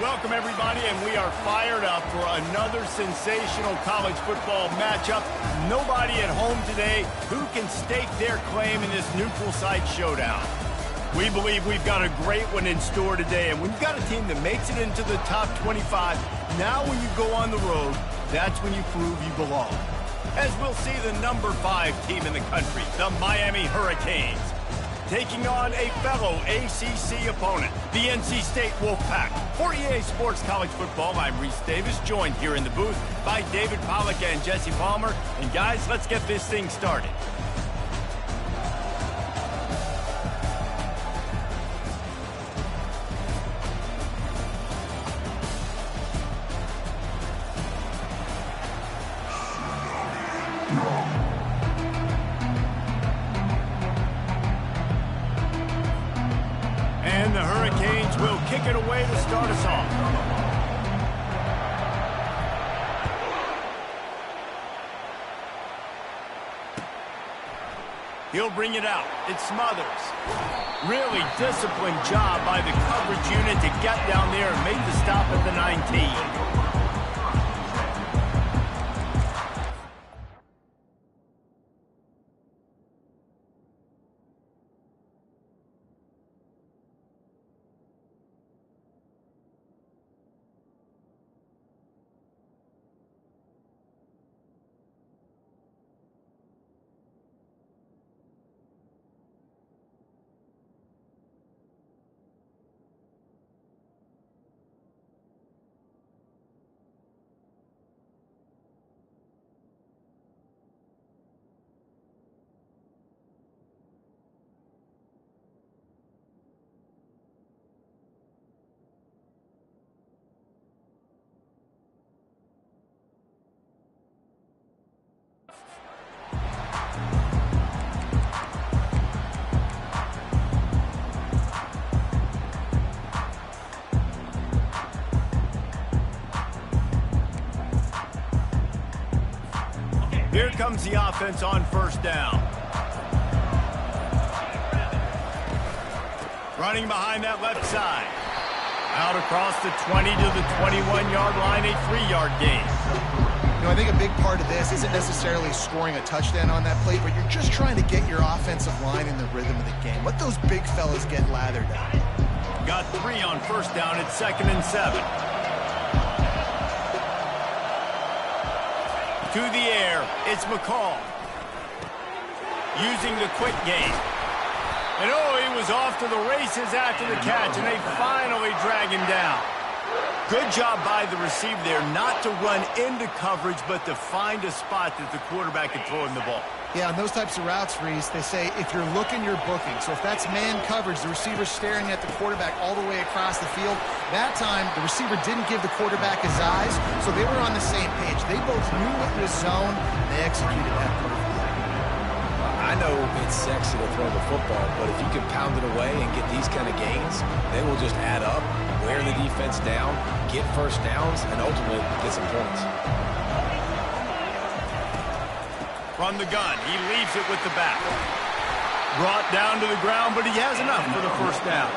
Welcome, everybody, and we are fired up for another sensational college football matchup. Nobody at home today who can stake their claim in this neutral site showdown. We believe we've got a great one in store today, and when you've got a team that makes it into the top 25, now when you go on the road, that's when you prove you belong. As we'll see the number 5 team in the country, the Miami Hurricanes, taking on a fellow ACC opponent, the NC State Wolfpack. For EA Sports College Football, I'm Reese Davis, joined here in the booth by David Pollack and Jesse Palmer. And guys, let's get this thing started. And the Hurricanes will kick it away to start us off. He'll bring it out. It smothers. Really disciplined job by the coverage unit to get down there and make the stop at the 19. Here comes the offense on first down. Running behind that left side. Out across the 20 to the 21-yard line, a 3-yard gain. You know, I think a big part of this isn't necessarily scoring a touchdown on that play, but you're just trying to get your offensive line in the rhythm of the game. Let those big fellas get lathered up. Got 3 on first down at 2nd and 7. To the air, it's McCall. Using the quick game. And oh, he was off to the races after the catch, and they finally drag him down. Good job by the receiver there not to run into coverage, but to find a spot that the quarterback could throw him the ball. Yeah, on those types of routes, Reese, they say if you're looking, you're booking. So if that's man coverage, the receiver's staring at the quarterback all the way across the field. That time, the receiver didn't give the quarterback his eyes, so they were on the same page. They both knew it was zone, and they executed that perfectly. I know it's sexy to throw the football, but if you can pound it away and get these kind of gains, they will just add up, wear the defense down, get first downs, and ultimately get some points. From the gun, he leaves it with the back. Brought down to the ground, but he has enough for the first down.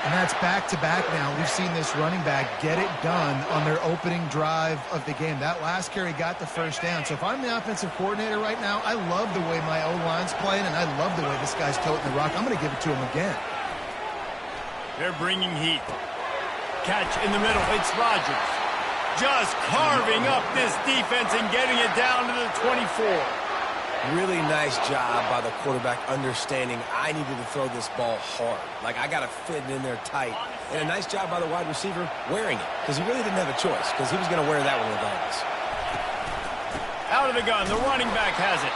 And that's back-to-back now. We've seen this running back get it done on their opening drive of the game. That last carry got the first down. So if I'm the offensive coordinator right now, I love the way my O-line's playing, and I love the way this guy's toting the rock. I'm going to give it to him again. They're bringing heat. Catch in the middle. It's Rodgers. Just carving up this defense and getting it down to the 24. Really nice job by the quarterback understanding I needed to throw this ball hard. Like, I got to fit it in there tight. And a nice job by the wide receiver wearing it, because he really didn't have a choice, because he was going to wear that one regardless. Out of the gun, the running back has it.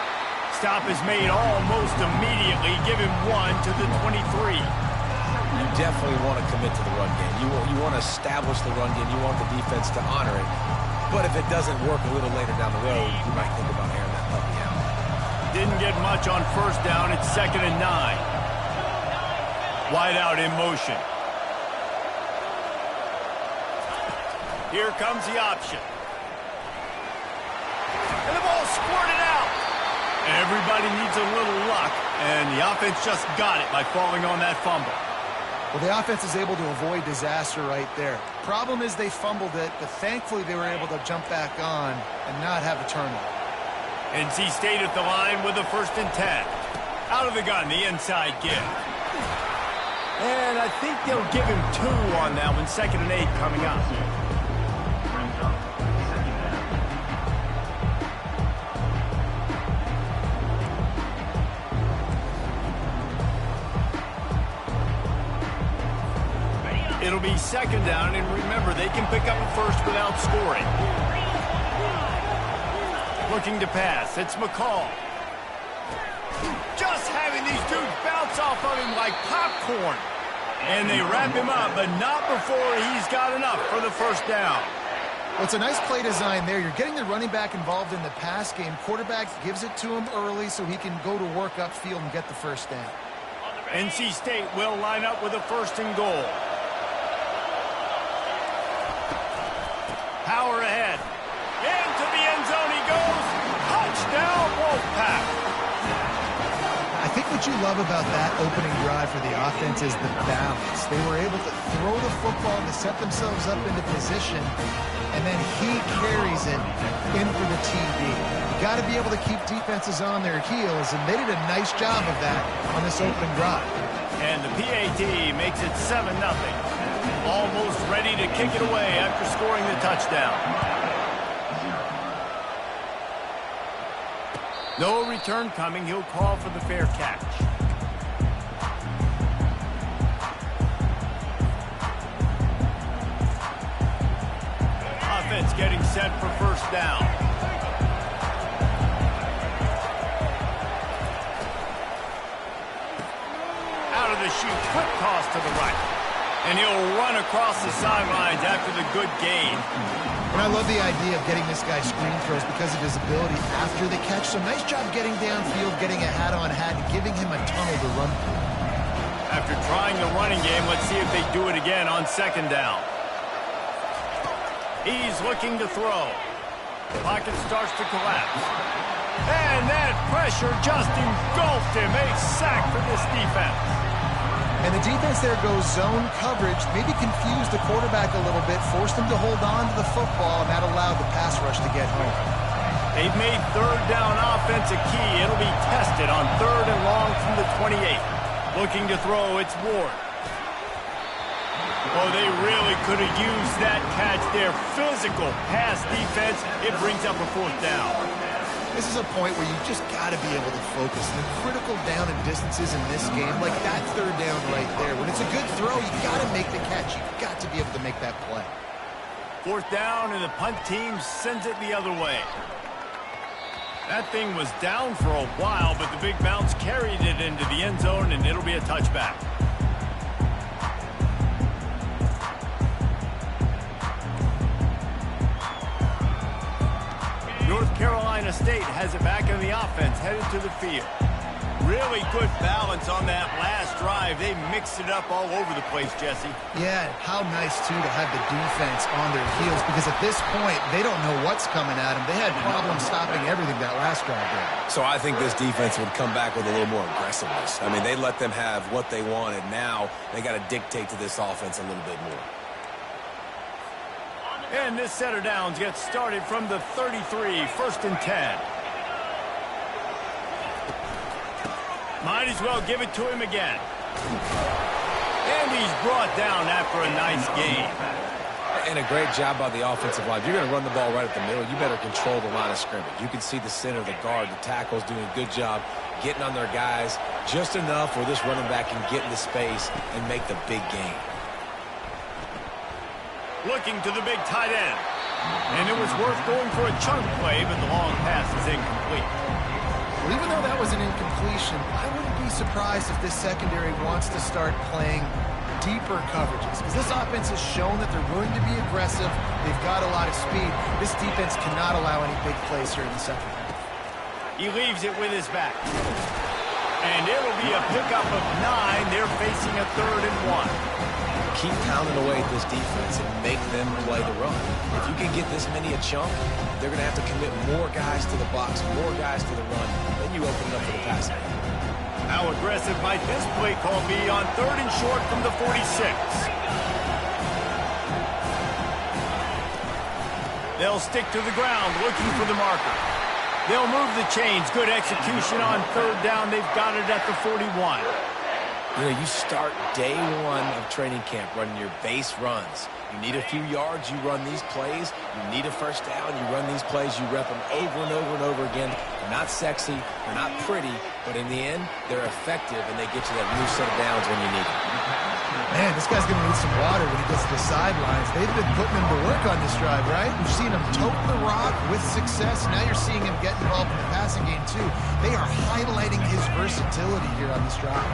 Stop is made almost immediately. Give him 1 to the 23. You definitely want to commit to the run game. You want to establish the run game. You want the defense to honor it. But if it doesn't work a little later down the road, you might think about airing that puppy out. Didn't get much on first down. It's 2nd and 9. Wide out in motion. Here comes the option. And the ball squirted out. Everybody needs a little luck, and the offense just got it by falling on that fumble. Well, the offense is able to avoid disaster right there. Problem is they fumbled it, but thankfully they were able to jump back on and not have a turnover. NC State at the line with a 1st and 10. Out of the gun, the inside give. And I think they'll give him 2 on that one. 2nd and 8 coming up. It'll be 2nd down, and remember, they can pick up a 1st without scoring. Looking to pass, it's McCall. Just having these dudes bounce off of him like popcorn. And they wrap him up, but not before he's got enough for the 1st down. Well, it's a nice play design there. You're getting the running back involved in the pass game. Quarterback gives it to him early so he can go to work upfield and get the 1st down. NC State will line up with a 1st and goal. Power ahead. Into the end zone he goes. Touchdown, Wolfpack. I think what you love about that opening drive for the offense is the balance. They were able to throw the football to set themselves up into position, and then he carries it in for the TD. You got to be able to keep defenses on their heels, and they did a nice job of that on this opening drive. And the PAT makes it 7-0. Almost ready to kick it away after scoring the touchdown. No return coming. He'll call for the fair catch. Offense getting set for 1st down. Out of the chute, quick toss to the right. And he'll run across the sidelines after the good gain. And I love the idea of getting this guy screen throws because of his ability after the catch. So nice job getting downfield, getting a hat-on-hat, and giving him a tunnel to run through. After trying the running game, let's see if they do it again on 2nd down. He's looking to throw. The pocket starts to collapse. And that pressure just engulfed him. A sack for this defense. And the defense there goes zone coverage, maybe confused the quarterback a little bit, forced him to hold on to the football, and that allowed the pass rush to get home. They've made 3rd down offense a key. It'll be tested on 3rd and long from the 28. Looking to throw, it's Ward. Oh, they really could have used that catch there. Physical pass defense. It brings up a 4th down. This is a point where you just got to be able to focus. The critical down and distances in this game, like that 3rd down right there. When it's a good throw, you got to make the catch. You've got to be able to make that play. 4th down, and the punt team sends it the other way. That thing was down for a while, but the big bounce carried it into the end zone, and it'll be a touchback. North Carolina State has it back in the offense, headed to the field. Really good balance on that last drive. They mixed it up all over the place, Jesse. Yeah, how nice, too, to have the defense on their heels, because at this point, they don't know what's coming at them. They had problems stopping everything that last drive there. So I think this defense would come back with a little more aggressiveness. I mean, they let them have what they wanted. Now they got to dictate to this offense a little bit more. And this set of downs gets started from the 33, 1st and 10. Might as well give it to him again. And he's brought down after a nice gain. And a great job by the offensive line. If you're going to run the ball right at the middle, you better control the line of scrimmage. You can see the center, the guard, the tackles doing a good job getting on their guys just enough where this running back can get into space and make the big gain. Looking to the big tight end. And it was worth going for a chunk play, but the long pass is incomplete. Well, even though that was an incompletion, I wouldn't be surprised if this secondary wants to start playing deeper coverages, because this offense has shown that they're willing to be aggressive. They've got a lot of speed. This defense cannot allow any big plays here in the second half. He leaves it with his back. And it'll be a pickup of 9. They're facing a 3rd and 1. Keep pounding away at this defense and make them play the run. If you can get this many a chunk, they're going to have to commit more guys to the box, more guys to the run. Then you open it up for the passing. How aggressive might this play call be on 3rd and short from the 46? They'll stick to the ground looking for the marker. They'll move the chains. Good execution on 3rd down. They've got it at the 41. You know, you start day one of training camp running your base runs. You need a few yards, you run these plays. You need a first down, you run these plays. You rep them over and over and over again. They're not sexy, they're not pretty, but in the end, they're effective, and they get you that new set of downs when you need it. Man, this guy's going to need some water when he gets to the sidelines. They've been putting him to work on this drive, right? We've seen him tote the rock with success. Now you're seeing him get involved in the passing game, too. They are highlighting his versatility here on this drive.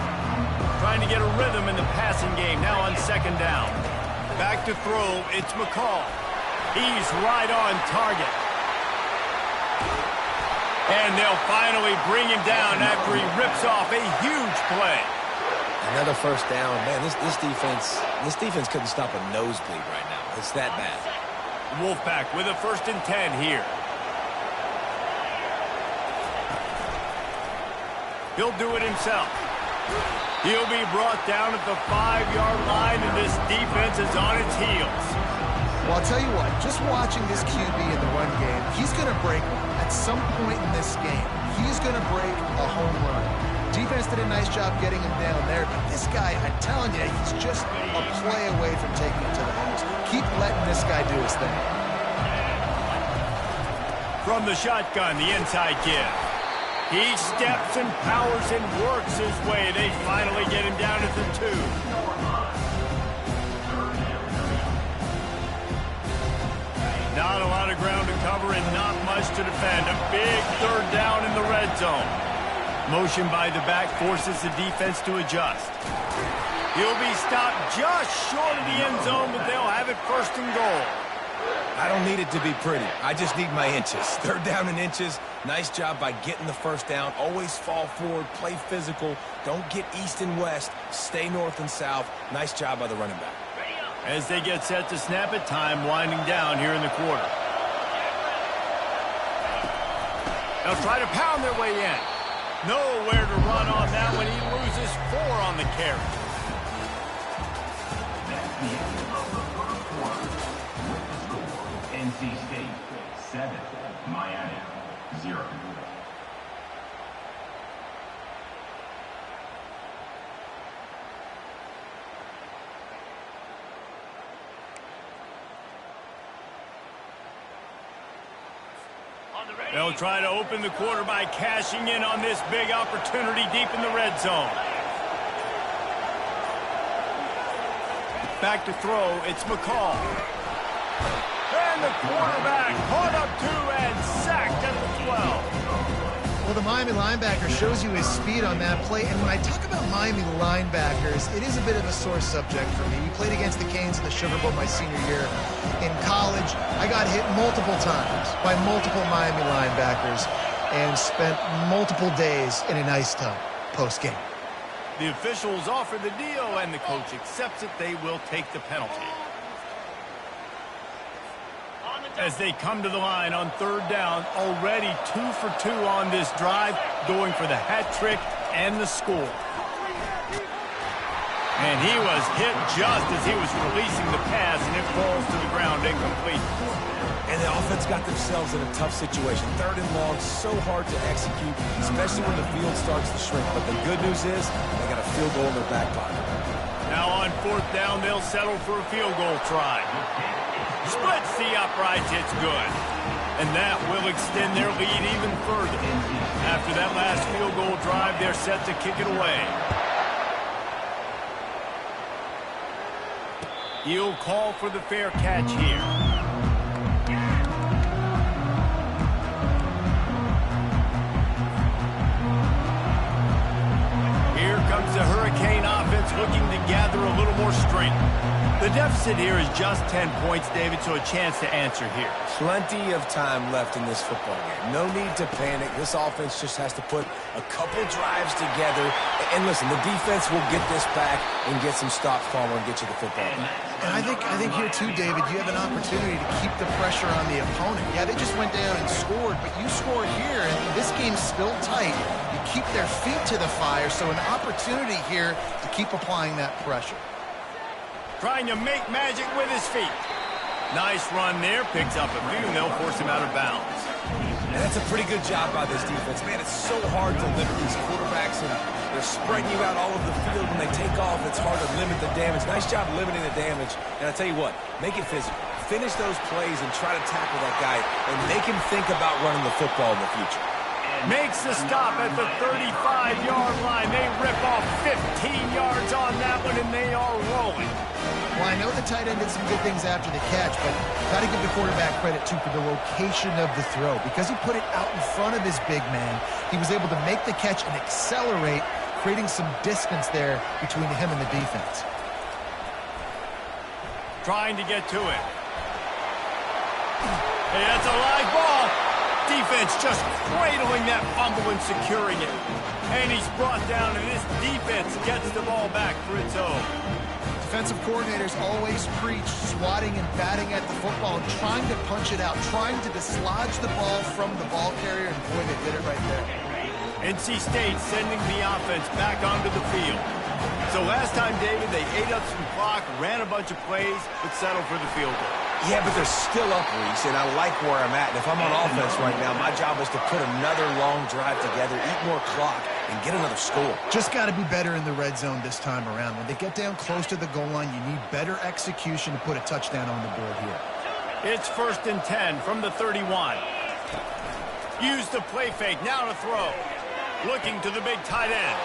Trying to get a rhythm in the passing game now on 2nd down. Back to throw, it's McCall. He's right on target. And they'll finally bring him down after he rips off a huge play. Another first down. Man, this defense couldn't stop a nosebleed right now. It's that bad. Wolfpack with a 1st and 10 here. He'll do it himself. He'll be brought down at the 5-yard line, and this defense is on its heels. Well, I'll tell you what, just watching this QB in the run game, he's going to break one. At some point in this game, he's going to break a home run. Defense did a nice job getting him down there, but this guy, I'm telling you, he's just a play away from taking it to the house. Keep letting this guy do his thing. From the shotgun, the inside kid. He steps and powers and works his way. They finally get him down at the 2. Not a lot of ground to cover and not much to defend. A big 3rd down in the red zone. Motion by the back forces the defense to adjust. He'll be stopped just short of the end zone, but they'll have it 1st and goal. I don't need it to be pretty. I just need my inches. 3rd down in inches. Nice job by getting the first down. Always fall forward, play physical. Don't get east and west. Stay north and south. Nice job by the running back. As they get set to snap it, time winding down here in the quarter. They'll try to pound their way in. Nowhere to run on that when he loses 4 on the carry. NC State 7, Miami 0. They'll try to open the quarter by cashing in on this big opportunity deep in the red zone. Back to throw, it's McCall. And the quarterback caught up 2 and sacked at the 12. Well, the Miami linebacker shows you his speed on that play. And when I talk about Miami linebackers, it is a bit of a sore subject for me. We played against the Canes in the Sugar Bowl my senior year. In college, I got hit multiple times by multiple Miami linebackers and spent multiple days in an ice tub post-game. The officials offer the deal, and the coach accepts it. They will take the penalty. As they come to the line on 3rd down, already 2 for 2 on this drive, going for the hat trick and the score. And he was hit just as he was releasing the pass, and it falls to the ground incomplete. And the offense got themselves in a tough situation. 3rd and long, so hard to execute, especially when the field starts to shrink. But the good news is they got a field goal in their back pocket. Now on 4th down, they'll settle for a field goal try. Splits the uprights, it's good. And that will extend their lead even further. After that last field goal drive, they're set to kick it away. He'll call for the fair catch here. Here comes the Hurricane offense looking to gather a little more strength. The deficit here is just 10 points, David, so a chance to answer here. Plenty of time left in this football game. No need to panic. This offense just has to put a couple drives together. And listen, the defense will get this back and get some stops, Palmer, and get you the football back. And I think here too, David, you have an opportunity to keep the pressure on the opponent. Yeah, they just went down and scored, but you scored here, and this game's still tight. You keep their feet to the fire, so an opportunity here to keep applying that pressure. Trying to make magic with his feet. Nice run there, picks up a few, and they'll force him out of bounds. And that's a pretty good job by this defense. Man, it's so hard to limit these quarterbacks, and they're spreading you out all over the field. When they take off, it's hard to limit the damage. Nice job limiting the damage. And I tell you what, make it physical. Finish those plays and try to tackle that guy and make him think about running the football in the future. Makes the stop at the 35-yard line. They rip off 15 yards on that one, and they are rolling. Well, I know the tight end did some good things after the catch, but got to give the quarterback credit, too, for the location of the throw. Because he put it out in front of his big man, he was able to make the catch and accelerate, creating some distance there between him and the defense. Trying to get to it. Hey, that's a live ball. Defense just cradling that fumble and securing it. And he's brought down, and this defense gets the ball back for its own. Defensive coordinators always preach swatting and batting at the football and trying to punch it out, trying to dislodge the ball from the ball carrier, and boy, they did it right there. NC State sending the offense back onto the field. So last time, David, they ate up some clock, ran a bunch of plays, but settled for the field goal. Yeah, but they're still up, Reese, and I like where I'm at. And if I'm on offense right now, my job is to put another long drive together, eat more clock, and get another score. Just got to be better in the red zone this time around. When they get down close to the goal line, you need better execution to put a touchdown on the board here. It's 1st and 10 from the 31. Use the play fake, now to throw. Looking to the big tight end.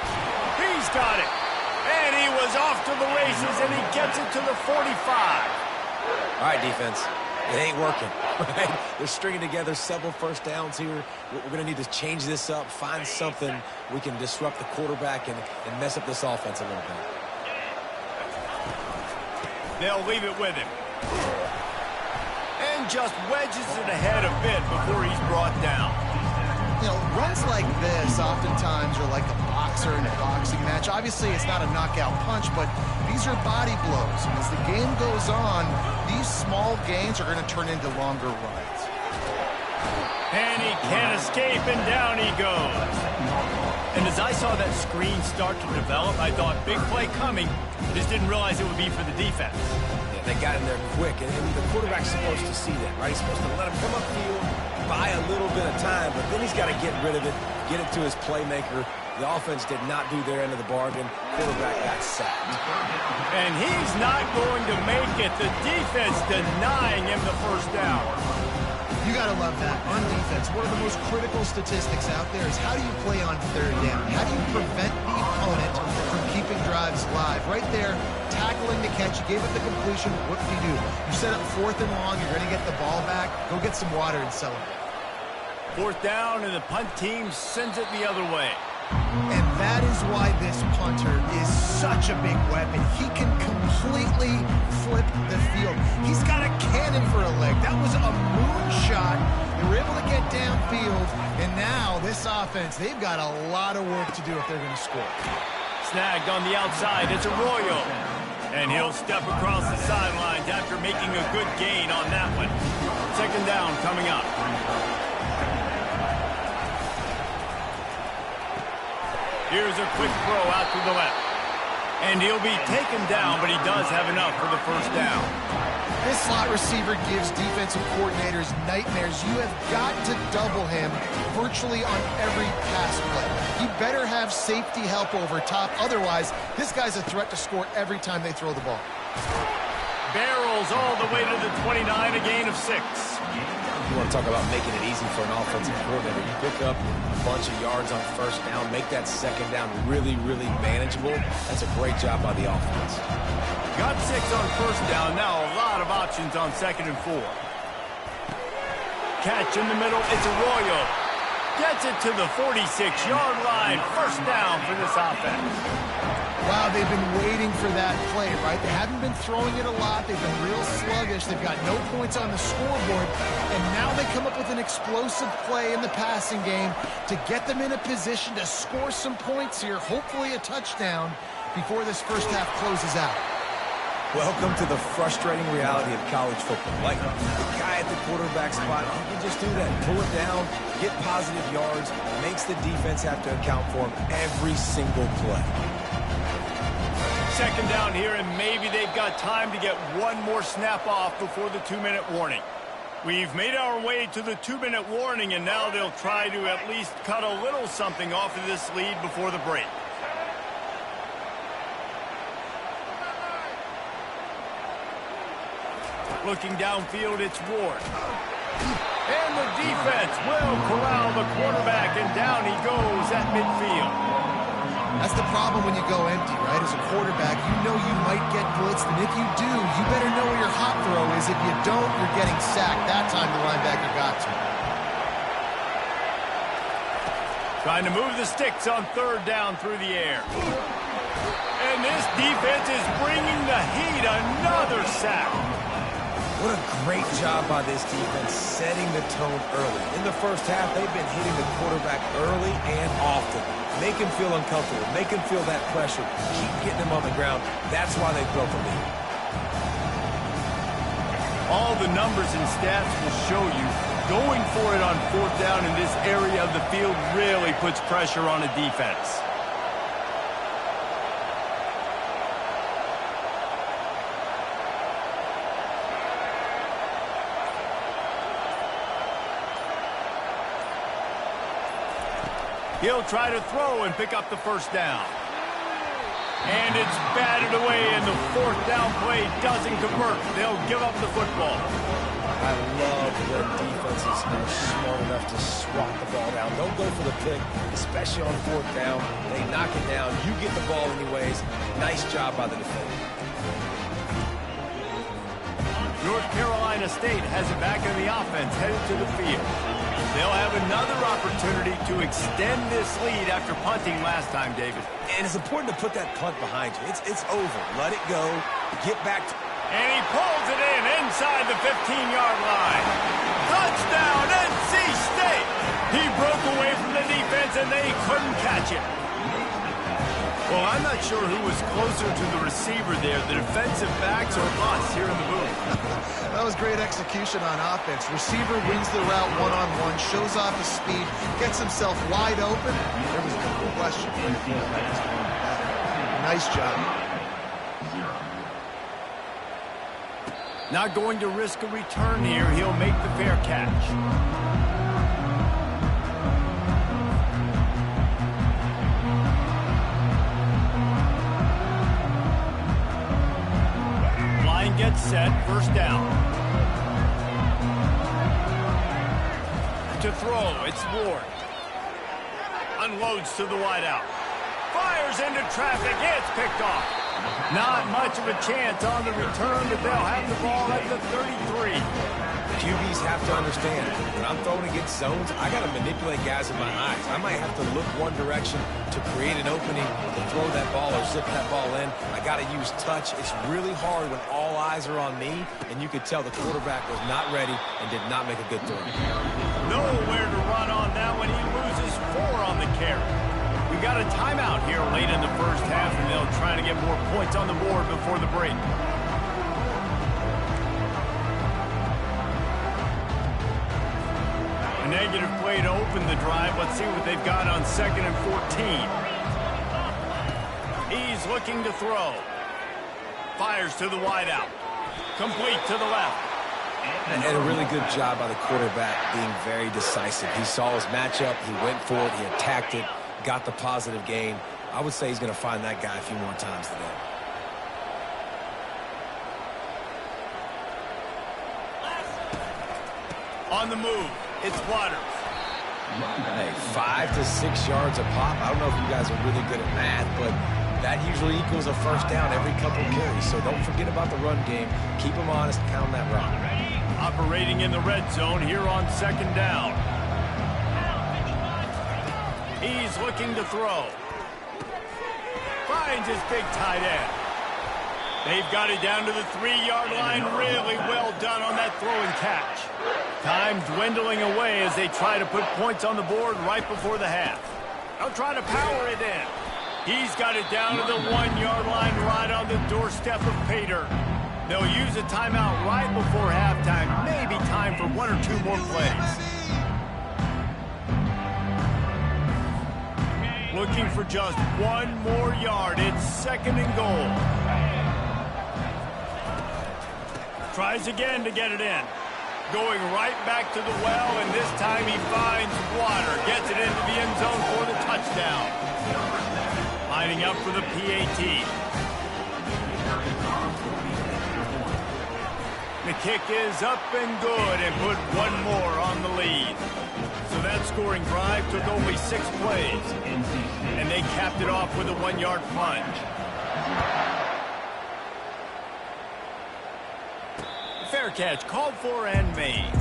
He's got it. And he was off to the races, and he gets it to the 45. All right, defense. It ain't working. Right? They're stringing together several first downs here. We're going to need to change this up, find something we can disrupt the quarterback and mess up this offense a little bit. They'll leave it with him. And just wedges it ahead a bit before he's brought down. You know, runs like this oftentimes are like a boxer in a boxing match. Obviously, it's not a knockout punch, but these are body blows. And as the game goes on, these small gains are going to turn into longer runs. And he can't escape, and down he goes. And as I saw that screen start to develop, I thought, big play coming. Just didn't realize it would be for the defense. Yeah, they got in there quick, and the quarterback's supposed to see that, right? He's supposed to let him come upfield, buy a little bit of time, but then he's got to get rid of it, get it to his playmaker. The offense did not do their end of the bargain. Quarterback got sacked. And he's not going to make it. The defense denying him the first down. You got to love that. On defense, one of the most critical statistics out there is how do you play on 3rd down? How do you prevent the opponent from keeping drives live? Right there, tackling the catch. You gave it the completion. What do? You set up 4th and long. You're going to get the ball back. Go get some water and celebrate. 4th down, and the punt team sends it the other way. And that is why this punter is such a big weapon. He can completely flip the field. He's got a cannon for a leg. That was a moonshot. They were able to get downfield, and now this offense, they've got a lot of work to do if they're going to score. Snagged on the outside. It's Arroyo. And he'll step across the sidelines after making a good gain on that one. 2nd down coming up. Here's a quick throw out to the left. And he'll be taken down, but he does have enough for the 1st down. This slot receiver gives defensive coordinators nightmares. You have got to double him virtually on every pass play. He better have safety help over top. Otherwise, this guy's a threat to score every time they throw the ball. Barrels all the way to the 29, a gain of 6. You want to talk about making it easy for an offensive coordinator. You pick up a bunch of yards on 1st down, make that 2nd down really, really manageable. That's a great job by the offense. Got 6 on 1st down. Now a lot of options on 2nd and 4. Catch in the middle. It's Arroyo. Gets it to the 46-yard line. 1st down for this offense. Wow, they've been waiting for that play, right? They haven't been throwing it a lot. They've been real sluggish. They've got no points on the scoreboard. And now they come up with an explosive play in the passing game to get them in a position to score some points here, hopefully a touchdown, before this 1st half closes out. Welcome to the frustrating reality of college football. Like, the guy at the quarterback spot, he can just do that. Pull it down, get positive yards, makes the defense have to account for him every single play. Second down here, and maybe they've got time to get one more snap off before the 2-minute warning. We've made our way to the 2-minute warning, and now they'll try to at least cut a little something off of this lead before the break. Looking downfield, it's Ward. And the defense will corral the quarterback, and down he goes at midfield. That's the problem when you go empty, right? As a quarterback, you know you might get blitzed, and if you do, you better know where your hot throw is. If you don't, you're getting sacked. That time the linebacker got to him. Trying to move the sticks on third down through the air. And this defense is bringing the heat. Another sack. What a great job by this defense setting the tone early. In the first half, they've been hitting the quarterback early and often. Make him feel uncomfortable. Make him feel that pressure. Keep getting him on the ground. That's why they broke the lead. All the numbers and stats will show you going for it on fourth down in this area of the field really puts pressure on a defense. He'll try to throw and pick up the first down. And it's batted away, and the fourth down play doesn't convert. They'll give up the football. I love when defenses are smart enough to swat the ball down. Don't go for the pick, especially on fourth down. They knock it down. You get the ball anyways. Nice job by the defender. North Carolina State has it back in the offense, headed to the field. They'll have another opportunity to extend this lead after punting last time, David. And it's important to put that punt behind you. It's over. Let it go. Get back to... And he pulls it in inside the 15-yard line. Touchdown, NC State! He broke away from the defense, and they couldn't catch him. Well, I'm not sure who was closer to the receiver there, the defensive backs or us here in the booth. That was great execution on offense. Receiver wins the route one-on-one, shows off his speed, gets himself wide open. There was no question. Nice job. Not going to risk a return here. He'll make the fair catch. Line gets set. First down. To throw, it's Ward. Unloads to the wideout. Fires into traffic. It's picked off. Not much of a chance on the return, but they'll have the ball at the 33. QBs have to understand, when I'm throwing against zones, I got to manipulate guys with my eyes. I might have to look one direction to create an opening to throw that ball or zip that ball in. I got to use touch. It's really hard when all eyes are on me, and you could tell the quarterback was not ready and did not make a good throw. Nowhere to run on that when he loses 4 on the carry. We got a timeout here late in the first half, and they'll try to get more points on the board before the break. A negative play to open the drive. Let's see what they've got on 2nd and 14. He's looking to throw. Fires to the wideout. Complete to the left. And a really good job by the quarterback being very decisive. He saw his matchup. He went for it. He attacked it. Got the positive gain. I would say he's going to find that guy a few more times today. On the move, it's Waters. Hey, 5 to 6 yards a pop. I don't know if you guys are really good at math, but that usually equals a first down every couple carries. So don't forget about the run game. Keep them honest, pound that rock. Operating in the red zone here on 2nd down. He's looking to throw. Finds his big tight end. They've got it down to the 3-yard line. Really well done on that throw and catch. Time dwindling away as they try to put points on the board right before the half. They'll try to power it in. He's got it down to the 1-yard line right on the doorstep of pay dirt. They'll use a timeout right before halftime. Maybe time for 1 or 2 more plays. Looking for just 1 more yard. It's 2nd and goal. Tries again to get it in. Going right back to the well, and this time he finds water. Gets it into the end zone for the touchdown. Lining up for the PAT. The kick is up and good, and put 1 more on the lead. So that scoring drive took only 6 plays, and they capped it off with a 1-yard plunge. Fair catch called for and made.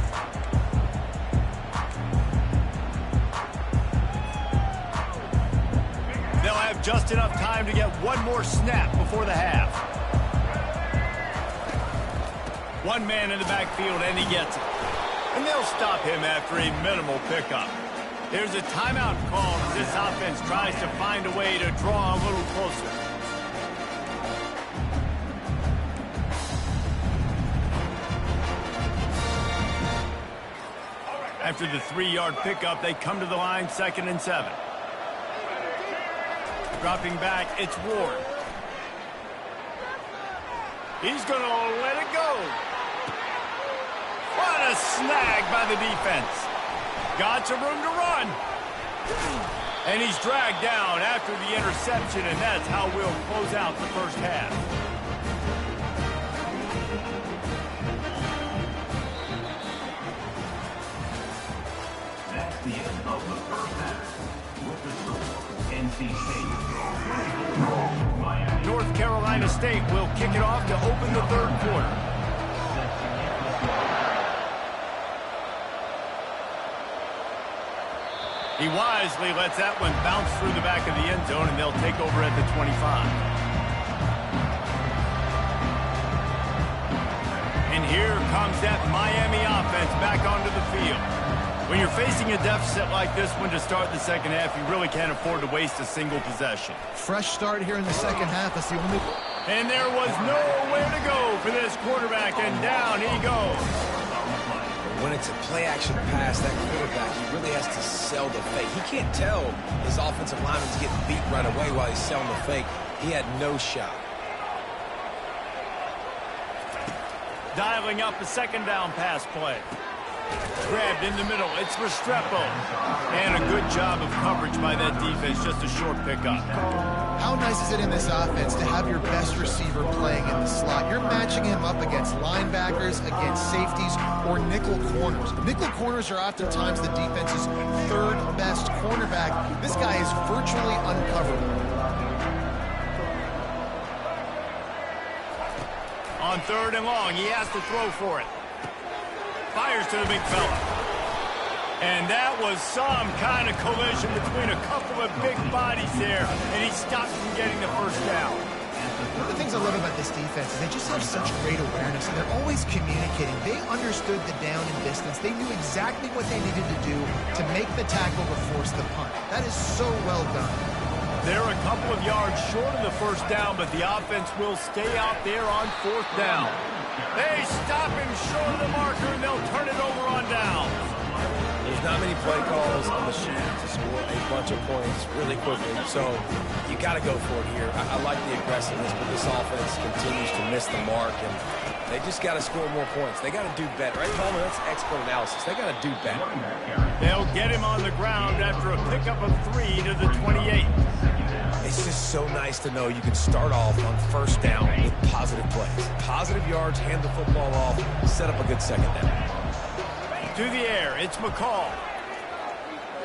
They'll have just enough time to get 1 more snap before the half. 1 man in the backfield, and he gets it. And they'll stop him after a minimal pickup. There's a timeout call as this offense tries to find a way to draw a little closer. After the 3-yard pickup, they come to the line, 2nd and 7. Dropping back, it's Ward. He's going to let it go. What a snag by the defense. Got some room to run. And he's dragged down after the interception, and that's how we'll close out the first half. That's the end of the first half. With the score, NC State, Miami. North Carolina State will kick it off to open the 3rd quarter. He wisely lets that one bounce through the back of the end zone, and they'll take over at the 25. And here comes that Miami offense back onto the field. When you're facing a deficit like this one to start the 2nd half, you really can't afford to waste a single possession. Fresh start here in the 2nd half. That's the only... And there was nowhere to go for this quarterback, and down he goes. When it's a play-action pass, that quarterback, he really has to sell the fake. He can't tell his offensive lineman's getting beat right away while he's selling the fake. He had no shot. Dialing up a 2nd down pass play. Grabbed in the middle. It's Restrepo. And a good job of coverage by that defense. Just a short pickup. How nice is it in this offense to have your best receiver playing in the slot? You're matching him up against linebackers, against safeties, or nickel corners. Nickel corners are oftentimes the defense's 3rd best cornerback. This guy is virtually uncoverable. On 3rd and long, he has to throw for it. Fires to the big fella. And that was some kind of collision between a couple of big bodies there, and he stopped from getting the 1st down. One of the things I love about this defense is they just have such great awareness, and they're always communicating. They understood the down and distance. They knew exactly what they needed to do to make the tackle to force the punt. That is so well done. They're a couple of yards short of the 1st down, but the offense will stay out there on 4th down. They stop him short of the marker, and they'll turn it over on down. There's not many play calls on the sheet to score a bunch of points really quickly, so you got to go for it here. I like the aggressiveness, but this offense continues to miss the mark, and they just got to score more points. They got to do better. Right, Palmer? That's expert analysis. They got to do better. They'll get him on the ground after a pickup of 3 to the 28. It's just so nice to know you can start off on 1st down with positive plays. Positive yards, hand the football off, set up a good 2nd down. To the air, it's McCall.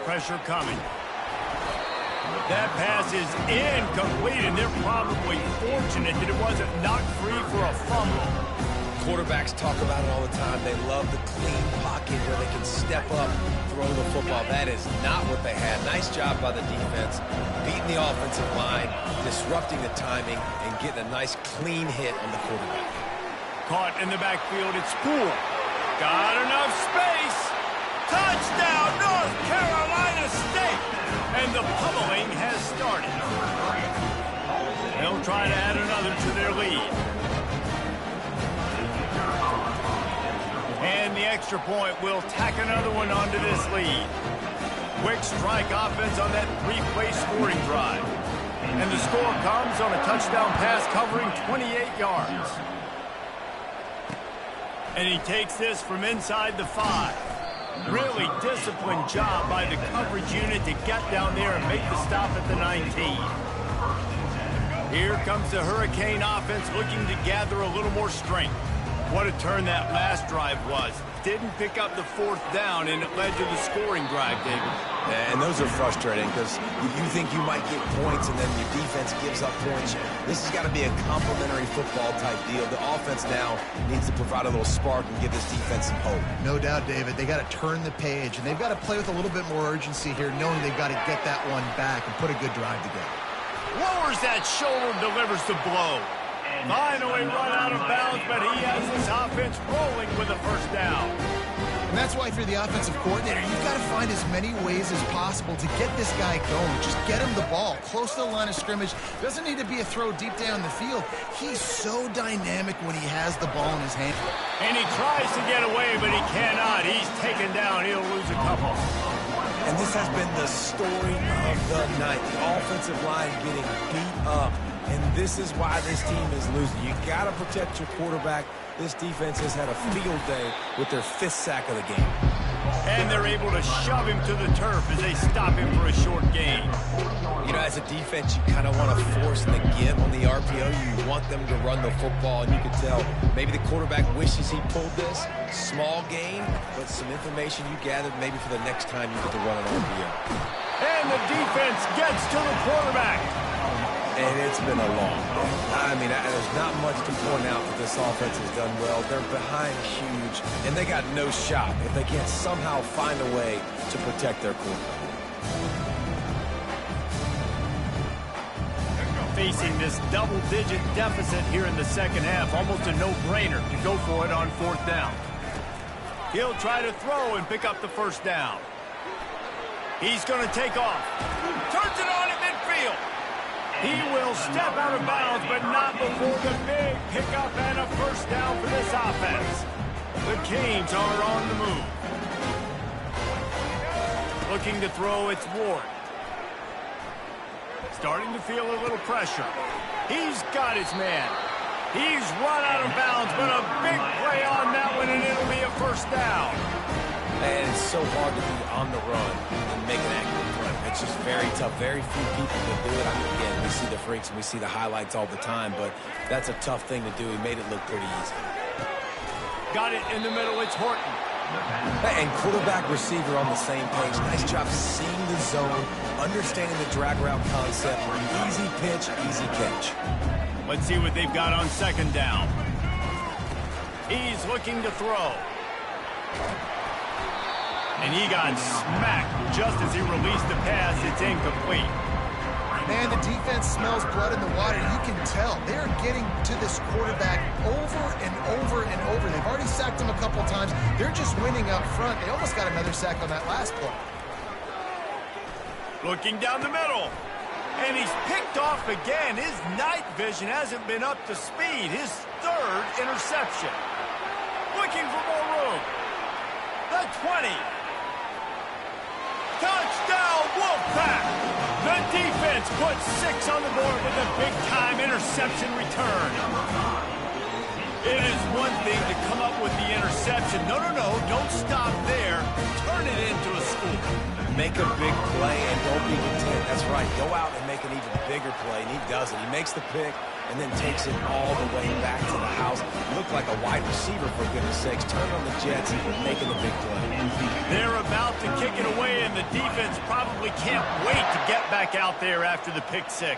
Pressure coming. That pass is incomplete, and they're probably fortunate that it wasn't knocked free for a fumble. Quarterbacks talk about it all the time. They love the clean pocket where they can step up, throw the football. That is not what they had. Nice job by the defense, beating the offensive line, disrupting the timing, and getting a nice clean hit on the quarterback. Caught in the backfield, it's Poole. Got enough space. Touchdown, North Carolina State. And the pummeling has started. They'll try to add another to their lead. And the extra point will tack another one onto this lead. Quick strike offense on that three-play scoring drive. And the score comes on a touchdown pass covering 28 yards. And he takes this from inside the 5. Really disciplined job by the coverage unit to get down there and make the stop at the 19. Here comes the Hurricane offense looking to gather a little more strength. What a turn that last drive was. Didn't pick up the 4th down, and it led to the scoring drive, David. Yeah, and those are frustrating because you think you might get points and then your defense gives up points. This has got to be a complementary football type deal. The offense now needs to provide a little spark and give this defense some hope. No doubt, David. They got to turn the page, and they've got to play with a little bit more urgency here, knowing they've got to get that one back and put a good drive together. Lowers that shoulder and delivers the blow. Finally run out of bounds, but he has this offense rolling with a first down. And that's why if you're the offensive coordinator, you've got to find as many ways as possible to get this guy going. Just get him the ball close to the line of scrimmage. Doesn't need to be a throw deep down the field. He's so dynamic when he has the ball in his hand. And he tries to get away, but he cannot. He's taken down. He'll lose a couple. And this has been the story of the night. The offensive line getting beat up. And this is why this team is losing. You got to protect your quarterback. This defense has had a field day with their 5th sack of the game. And they're able to shove him to the turf as they stop him for a short gain. You know, as a defense, you kind of want to force the give on the RPO. You want them to run the football, and you can tell maybe the quarterback wishes he pulled this. Small gain, but some information you gathered maybe for the next time you get to run an RPO. And the defense gets to the quarterback. And it's been a long day. I mean, there's not much to point out that this offense has done well. They're behind huge, and they got no shot if they can't somehow find a way to protect their quarterback. Facing this double-digit deficit here in the second half, almost a no-brainer to go for it on 4th down. He'll try to throw and pick up the first down. He's going to take off. Turns it on at midfield. He will step out of bounds, but not before the big pickup and a first down for this offense. The Canes are on the move. Looking to throw, it's Ward. Starting to feel a little pressure. He's got his man. He's run out of bounds, but a big play on that one, and it'll be a first down. And it's so hard to be on the run and make an accurate play. It's just very tough. Very few people can do it. I mean, again, we see the freaks and we see the highlights all the time, but that's a tough thing to do. He made it look pretty easy. Got it in the middle. It's Horton. And quarterback receiver on the same page. Nice job seeing the zone, understanding the drag route concept. Easy pitch, easy catch. Let's see what they've got on 2nd down. He's looking to throw. And he got smacked just as he released the pass. It's incomplete. Man, the defense smells blood in the water. You can tell. They're getting to this quarterback over and over and over. They've already sacked him a couple times. They're just winning up front. They almost got another sack on that last play. Looking down the middle. And he's picked off again. His night vision hasn't been up to speed. His 3rd interception. Looking for more room. The 20. Touchdown, Wolfpack! The defense puts 6 on the board with a big-time interception return. It is one thing to come up with the interception. No, don't stop there. Turn it into a score. Make a big play and don't be content. That's right. Go out and make an even bigger play, and he does it. He makes the pick and then takes it all the way back to the house. Looked like a wide receiver, for goodness sakes. Turn on the Jets and making a big play. They're about to kick it away, and the defense probably can't wait to get back out there after the pick 6.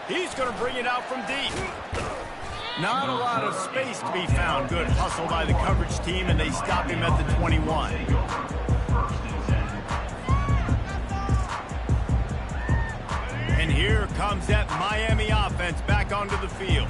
He's going to bring it out from deep. Not a lot of space to be found. Good hustle by the coverage team, and they stop him at the 21. And here comes that Miami offense back onto the field.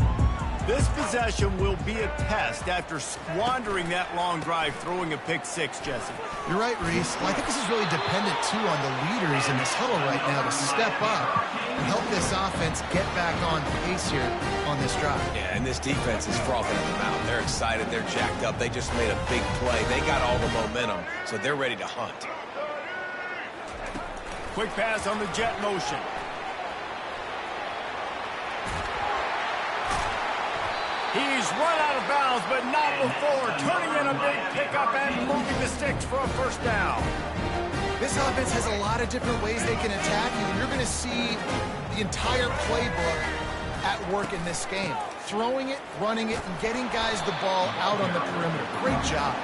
This possession will be a test after squandering that long drive, throwing a pick-6, Jesse. You're right, Reese. Well, I think this is really dependent, too, on the leaders in this huddle right now to step up and help this offense get back on pace here on this drive. Yeah, and this defense is frothing at the mouth. They're excited. They're jacked up. They just made a big play. They got all the momentum, so they're ready to hunt. Quick pass on the jet motion. He's run out of bounds, but not before turning in a big pickup and moving the sticks for a first down. This offense has a lot of different ways they can attack you, and you're going to see the entire playbook at work in this game. Throwing it, running it, and getting guys the ball out on the perimeter. Great job.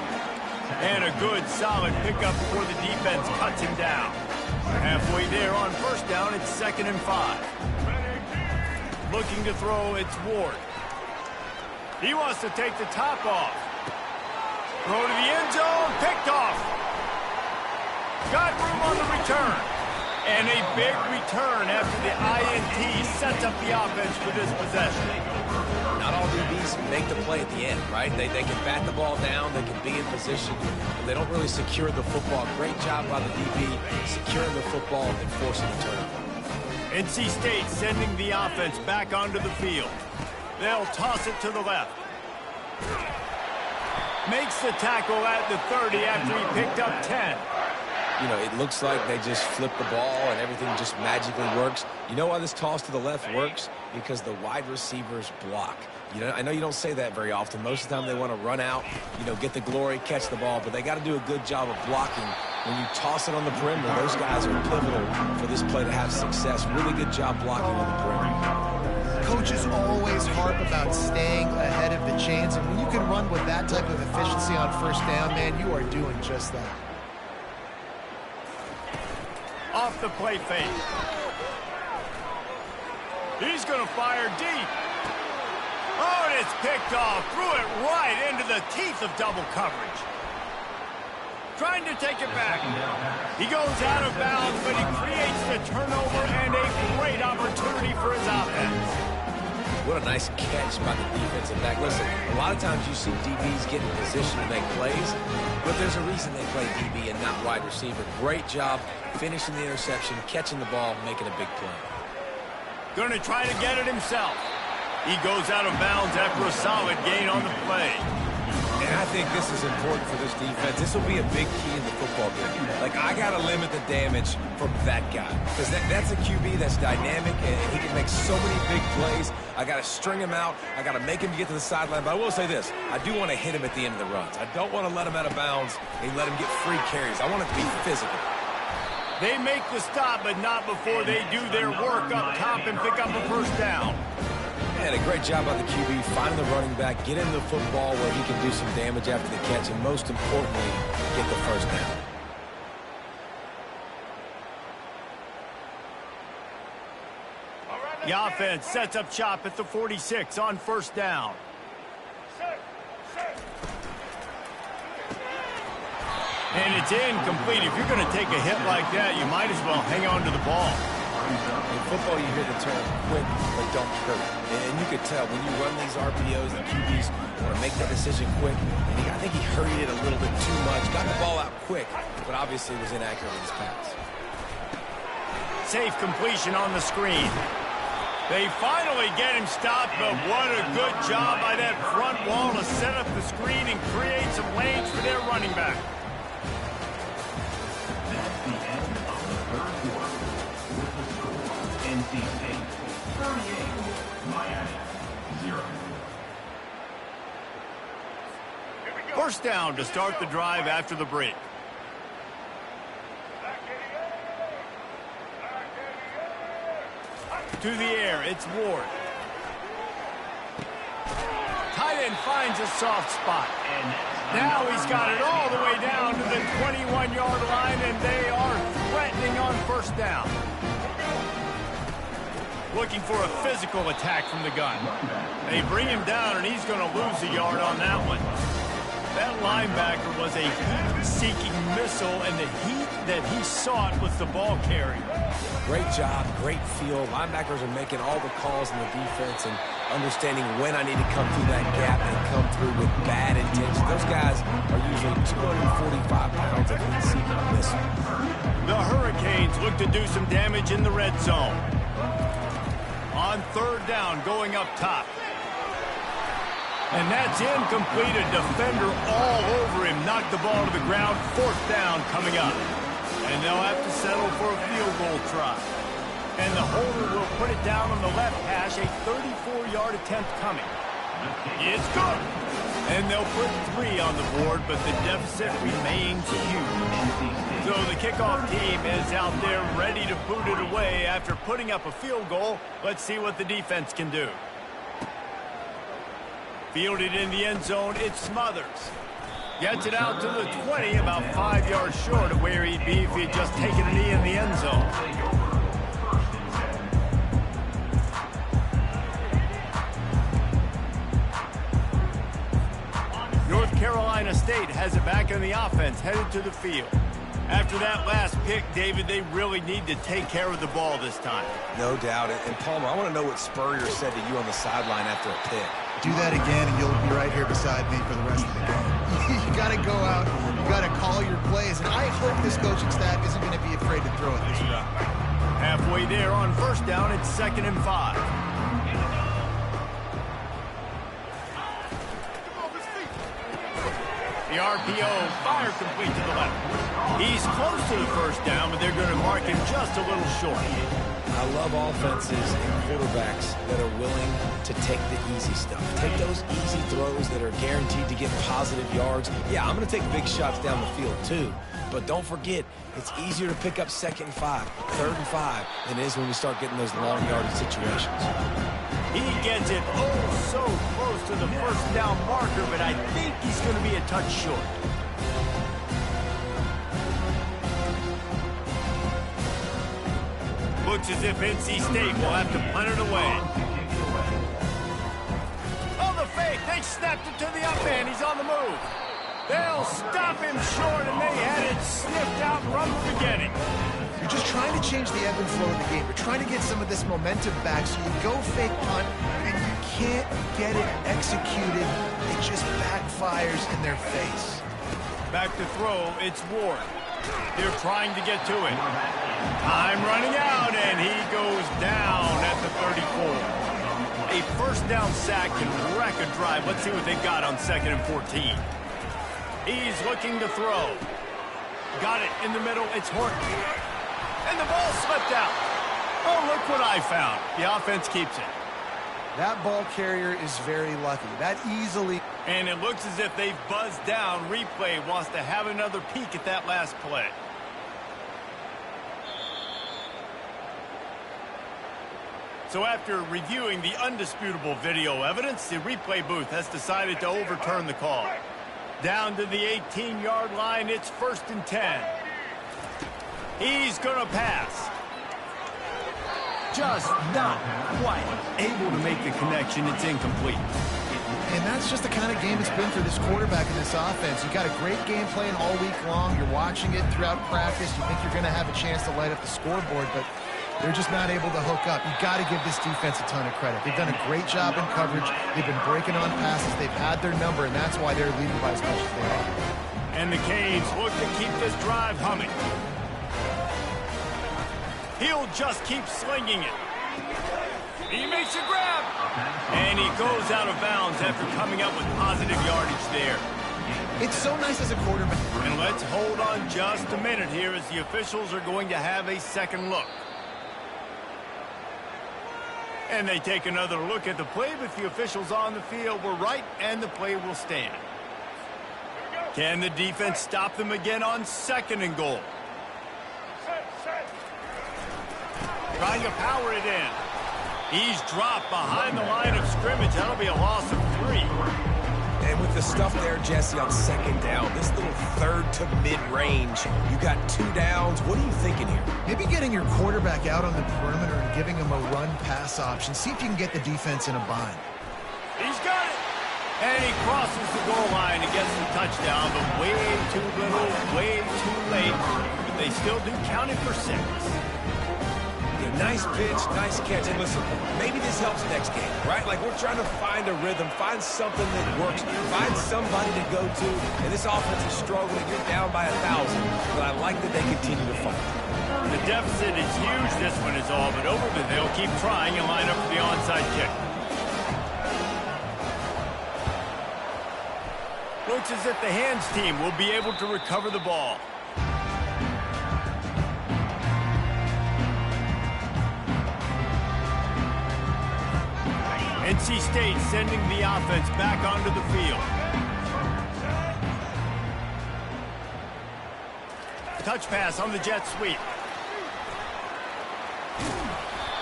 And a good, solid pickup before the defense cuts him down. Halfway there on first down, it's 2nd and 5. Looking to throw, it's Ward. He wants to take the top off. Throw to the end zone, picked off. Got room on the return. And a big return after the INT sets up the offense for this possession. Not all DBs make the play at the end, right? They can bat the ball down, they can be in position, but they don't really secure the football. Great job by the DB securing the football and forcing the turnover. NC State sending the offense back onto the field. They'll toss it to the left. Makes the tackle at the 30 after he picked up 10. You know, it looks like they just flip the ball and everything just magically works. You know why this toss to the left works? Because the wide receivers block. You know, I know you don't say that very often. Most of the time they want to run out, you know, get the glory, catch the ball, but they got to do a good job of blocking. When you toss it on the perimeter, those guys are pivotal for this play to have success. Really good job blocking on the perimeter. Coaches always harp about staying ahead of the chains, and when you can run with that type of efficiency on first down, man, you are doing just that. Off the play fake. He's going to fire deep. Oh, and it's picked off. Threw it right into the teeth of double coverage. Trying to take it back. He goes out of bounds, but he creates the turnover and a great opportunity for his offense. What a nice catch by the defensive back. Listen, a lot of times you see DBs get in position to make plays, but there's a reason they play DB and not wide receiver. Great job finishing the interception, catching the ball, making a big play. Going to try to get it himself. He goes out of bounds after a solid gain on the play. And I think this is important for this defense. This will be a big key in the football game. Like, I got to limit the damage from that guy. Because that's a QB that's dynamic, and he can make so many big plays. I got to string him out. I got to make him get to the sideline. But I will say this. I do want to hit him at the end of the runs. I don't want to let him out of bounds and let him get free carries. I want it to be physical. They make the stop, but not before they do their work up top and pick up a first down. And a great job by the QB, finding the running back, get him the football where he can do some damage after the catch, and most importantly, get the first down. The offense sets up shop at the 46 on first down. And it's incomplete. If you're going to take a hit like that, you might as well hang on to the ball. In football, you hear the term quick, but don't hurt. And you could tell when you run these RPOs, the QBs want to make that decision quick. And I think he hurried it a little bit too much. Got the ball out quick, but obviously was inaccurate with his pass. Safe completion on the screen. They finally get him stopped, but what a good job by that front wall to set up the screen and create some lanes for their running back. That's the end of the third quarter. With the score, NC State 38, Miami 0. First down to start the drive after the break. To the air, it's Ward. Tight end finds a soft spot. And now he's got it all the way down to the 21-yard line, and they are threatening on first down. Looking for a physical attack from the gun. They bring him down, and he's going to lose a yard on that one. That linebacker was a heat-seeking missile, and the heat that he sought was the ball carrier. Great job, great feel. Linebackers are making all the calls in the defense, and understanding when I need to come through that gap and come through with bad intention. Those guys are usually 245 pounds of receiving a missile. The Hurricanes look to do some damage in the red zone. On third down, going up top. And that's incomplete. A defender all over him. Knocked the ball to the ground. Fourth down coming up. And they'll have to settle for a field goal try. And the holder will put it down on the left hash. A 34-yard attempt coming. It's good. And they'll put 3 on the board, but the deficit remains huge. So the kickoff team is out there ready to boot it away after putting up a field goal. Let's see what the defense can do. Fielded in the end zone, it's Smothers. Gets it out to the 20, about 5 yards short of where he'd be if he'd just taken a knee in the end zone. North Carolina State has it back in the offense, headed to the field. After that last pick, David, they really need to take care of the ball this time. No doubt. And Palmer, I want to know what Spurrier said to you on the sideline after a pick. Do that again, and you'll be right here beside me for the rest of the game. You got to go out. You got to call your plays. And I hope this coaching staff isn't going to be afraid to throw it this route. Halfway there on first down, it's 2nd and 5. The RPO, fire complete to the left. He's close to the first down, but they're going to mark him just a little short. I love offenses and quarterbacks that are willing to take the easy stuff. Take those easy throws that are guaranteed to get positive yards. Yeah, I'm going to take big shots down the field too. But don't forget, it's easier to pick up 2nd and 5, 3rd and 5 than it is when we start getting those long yardage situations. He gets it oh so close to the first down marker, but I think he's going to be a touch short. Looks as if NC State will have to punt it away. Oh, the fake. They snapped it to the up man. He's on the move. They'll stop him short, and they had it sniffed out from the beginning. You're just trying to change the ebb and flow of the game. You're trying to get some of this momentum back, so you go fake punt, and you can't get it executed. It just backfires in their face. Back to throw, it's Ward. They're trying to get to it. Time running out, and he goes down at the 34. A first down sack can wreck a drive. Let's see what they've got on 2nd and 14. He's looking to throw. Got it in the middle. It's Horton. And the ball slipped out. Oh, look what I found. The offense keeps it. That ball carrier is very lucky. That easily... And it looks as if they've buzzed down. Replay wants to have another peek at that last play. So after reviewing the undisputable video evidence, the replay booth has decided to overturn the call. Down to the 18-yard line, it's 1st and 10. He's going to pass. Just not quite able to make the connection. It's incomplete. And that's just the kind of game it's been for this quarterback in this offense. You got a great game plan all week long. You're watching it throughout practice. You think you're going to have a chance to light up the scoreboard, but they're just not able to hook up. You got to give this defense a ton of credit. They've done a great job in coverage. They've been breaking on passes. They've had their number, and that's why they're leading by as much as they are. And the Canes look to keep this drive humming. He'll just keep slinging it. He makes a grab. And he goes out of bounds after coming up with positive yardage there. It's so nice as a quarterback. And let's hold on just a minute here as the officials are going to have a second look. And they take another look at the play, but the officials on the field were right, and the play will stand. Can the defense stop them again on 2nd and goal? Trying to power it in. He's dropped behind the line of scrimmage. That'll be a loss of 3. And with the stuff there, Jesse, on 2nd down, this little 3rd to mid-range, you got 2 downs. What are you thinking here? Maybe getting your quarterback out on the perimeter and giving him a run-pass option. See if you can get the defense in a bind. He's got it. And he crosses the goal line and gets the touchdown, but way too little, way too late. But they still do count it for 6. Nice pitch, nice catch. And listen, maybe this helps next game, right? Like we're trying to find a rhythm, find something that works, find somebody to go to. And this offense is struggling. You're down by 1,000, but I like that they continue to fight. The deficit is huge. This one is all but over, but they'll keep trying and line up for the onside kick. Looks as if the hands team will be able to recover the ball. NC State sending the offense back onto the field. Touch pass on the jet sweep.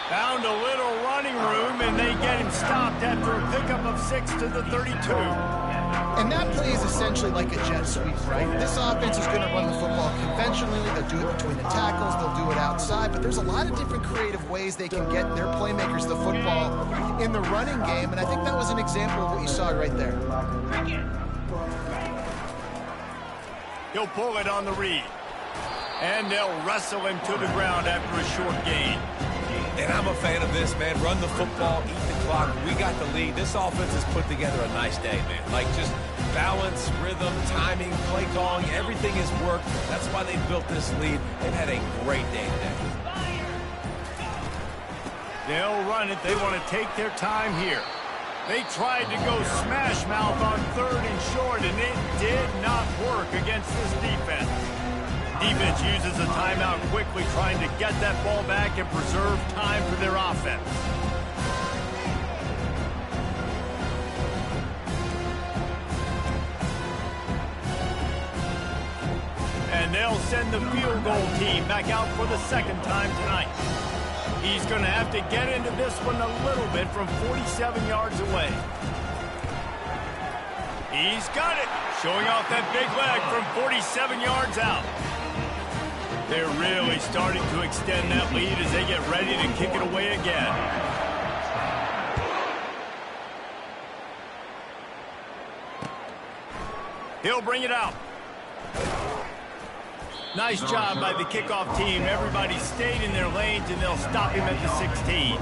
Found a little running room, and they get him stopped after a pickup of 6 to the 32. And that play is essentially like a jet sweep, right? This offense is going to run the football conventionally. They'll do it between the tackles. They'll do it outside. But there's a lot of different creative ways they can get their playmakers the football in the running game. And I think that was an example of what you saw right there. He'll pull it on the read. And they'll wrestle him to the ground after a short gain. And I'm a fan of this, man. Run the football, eat the clock. We got the lead. This offense has put together a nice day, man. Like just balance, rhythm, timing, play calling, everything has worked. That's why they built this lead. They've had a great day today. They'll run it. They want to take their time here. They tried to go smash mouth on 3rd and short, and it did not work against this defense. Defense uses a timeout quickly, trying to get that ball back and preserve time for their offense. And they'll send the field goal team back out for the 2nd time tonight. He's going to have to get into this one a little bit from 47 yards away. He's got it, showing off that big leg from 47 yards out. They're really starting to extend that lead as they get ready to kick it away again. He'll bring it out. Nice job by the kickoff team. Everybody stayed in their lanes, and they'll stop him at the 16.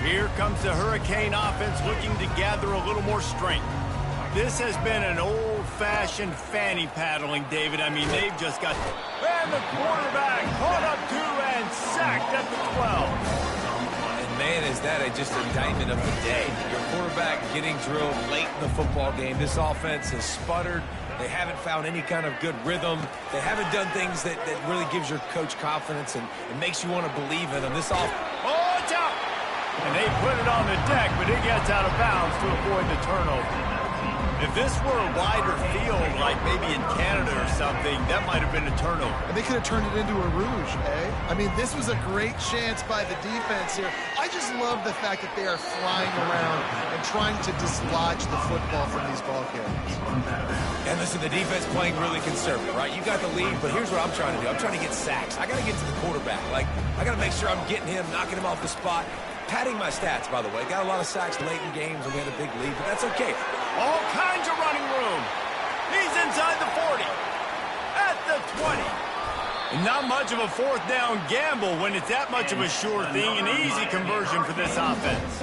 Here comes the Hurricane offense looking to gather a little more strength. This has been an old-fashioned fanny paddling, David. I mean, they've just got... And the quarterback caught up to and sacked at the 12. And man, is that just an indictment of the day. Your quarterback getting drilled late in the football game. This offense has sputtered. They haven't found any kind of good rhythm. They haven't done things that really gives your coach confidence and makes you want to believe in them. This offense... Oh, it's out! And they put it on the deck, but it gets out of bounds to avoid the turnover. If this were a wider field, like maybe in Canada or something, that might have been a turnover. And they could have turned it into a rouge, eh? I mean, this was a great chance by the defense here. I just love the fact that they are flying around and trying to dislodge the football from these ball carriers. And listen, the defense playing really conservative, right? You got the lead, but here's what I'm trying to do. I'm trying to get sacks. I got to get to the quarterback. Like, I got to make sure I'm getting him, knocking him off the spot. Padding my stats, by the way. Got a lot of sacks late in games, and we had a big lead, but that's okay. All kinds of running room. He's inside the 40. At the 20. And not much of a 4th down gamble when it's that much of a sure thing. An easy conversion for this offense.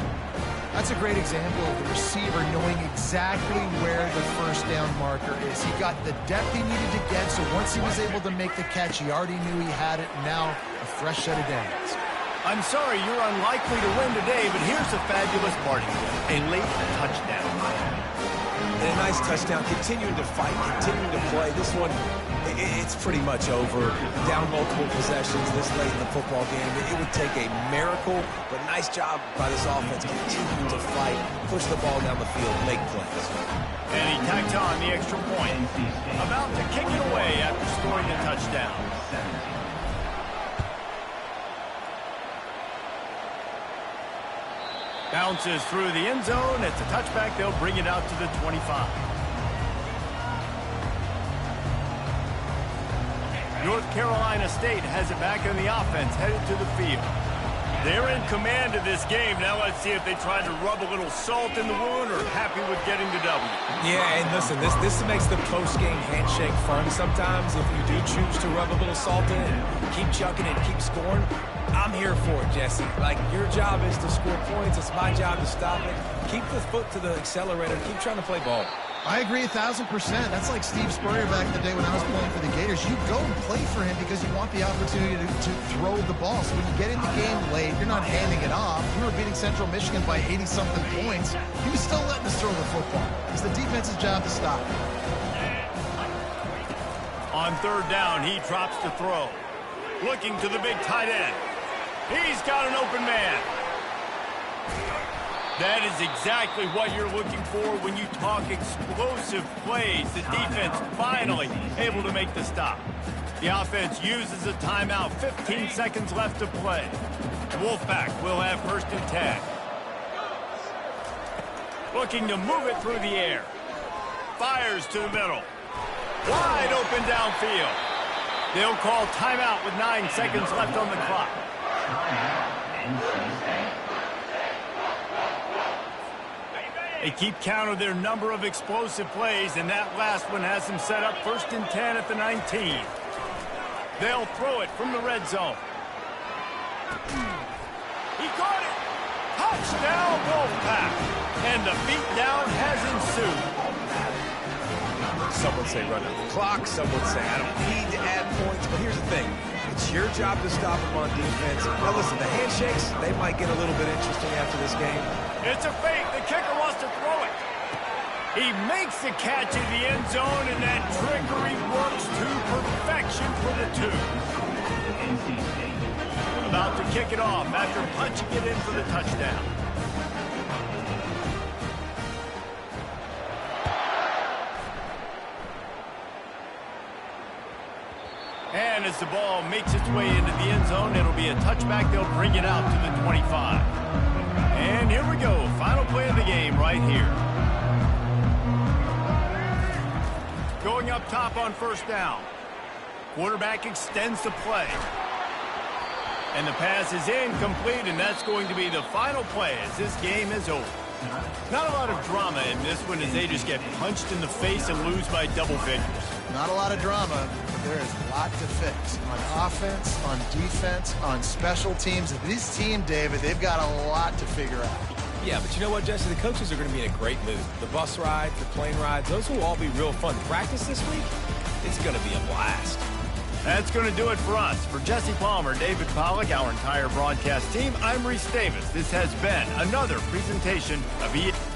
That's a great example of the receiver knowing exactly where the 1st down marker is. He got the depth he needed to get, so once he was able to make the catch, he already knew he had it. Now, a fresh set of downs. I'm sorry you're unlikely to win today, but here's the fabulous part. A late touchdown. And a nice touchdown. Continuing to fight, continuing to play. This one, it's pretty much over. Down multiple possessions this late in the football game. It would take a miracle, but nice job by this offense. Continuing to fight, push the ball down the field, make plays. And he tacked on the extra point. About to kick it away after scoring the touchdown. Bounces through the end zone. It's a touchback. They'll bring it out to the 25. North Carolina State has it back in the offense, headed to the field. They're in command of this game. Now let's see if they try to rub a little salt in the wound or happy with getting the W. Yeah, and listen, this makes the post-game handshake fun sometimes. If you do choose to rub a little salt in and keep chucking and keep scoring, I'm here for it, Jesse. Like, your job is to score points. It's my job to stop it. Keep the foot to the accelerator. Keep trying to play ball. I agree 1,000%. That's like Steve Spurrier back in the day when I was playing for the Gators. You go and play for him because you want the opportunity to throw the ball. So when you get in the game late, you're not handing it off. We were beating Central Michigan by 80-something points. He was still letting us throw the football. It's the defense's job to stop it. On third down, he drops to throw. Looking to the big tight end. He's got an open man. That is exactly what you're looking for when you talk explosive plays. The defense finally able to make the stop. The offense uses a timeout. 15 seconds left to play. The Wolfpack will have first and 10. Looking to move it through the air. Fires to the middle. Wide open downfield. They'll call timeout with 9 seconds left on the clock. They keep count of their number of explosive plays, and that last one has them set up first and 10 at the 19. They'll throw it from the red zone. He caught it! Touchdown, Wolfpack! And the beatdown has ensued. Some would say run out the clock. Some would say I don't need to add points. But here's the thing. It's your job to stop them on defense. Now, listen, the handshakes, they might get a little bit interesting after this game. It's a fake. The kicker wants to throw it. He makes the catch in the end zone, and that trickery works to perfection for the two. About to kick it off after punching it in for the touchdown. And as the ball makes its way into the end zone, it'll be a touchback. They'll bring it out to the 25. And here we go. Final play of the game right here. Going up top on first down. Quarterback extends the play. And the pass is incomplete, and that's going to be the final play as this game is over. Not a lot of drama in this one as they just get punched in the face and lose by double figures. Not a lot of drama, but there is a lot to fix on offense, on defense, on special teams. This team, David, they've got a lot to figure out. Yeah, but you know what, Jesse? The coaches are going to be in a great mood. The bus rides, the plane rides, those will all be real fun. Practice this week, it's going to be a blast. That's going to do it for us. For Jesse Palmer, David Pollack, our entire broadcast team, I'm Reese Davis. This has been another presentation of ESPN.